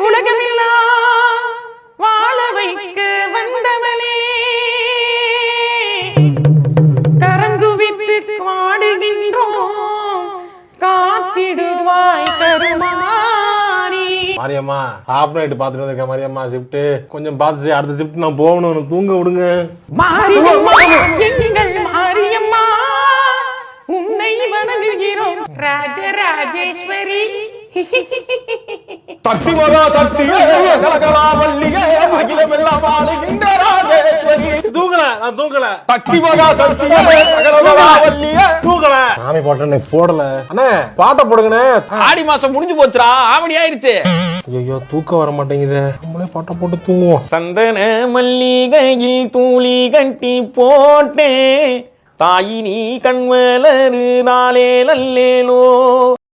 உலகமெல்லாம் வாழ வைக்க வந்தவனே, கரங்குவித்து வாடுகின்றோம் காத்திடுவாய் கருமாரி. மாரியம்மா ஹாஃப் நைட் பாத்துட்டு வந்திருக்கேன். மாரியம்மா ஷிஃப்ட் கொஞ்சம் பார்த்து அடுத்த ஷிஃப்ட் நான் போகணும், தூங்க விடுங்க. மாரியம்மா எங்கள் மாரியம்மா உன்னை வணங்குகிறோம் ராஜராஜேஸ்வரி. சக்தி மகா சக்தி தூங்கல. சக்தி மகா சக்தி தூங்கல. சாமி பாட்டு போடல. அண்ணே பாட்டை போடுங்கண்ணே. ஆடி மாசம் முடிஞ்சு போச்சுடா, ஆவணி ஆயிருச்சு. ஐயோ தூக்கம் வர மாட்டேங்குது. நம்மளே பாட்டை போட்டு தூங்குவோம். சந்தன மல்லிகையில் தூளி கட்டி போட்டேன், தாயினி கண்வலரு நாளே நல்லேலோ.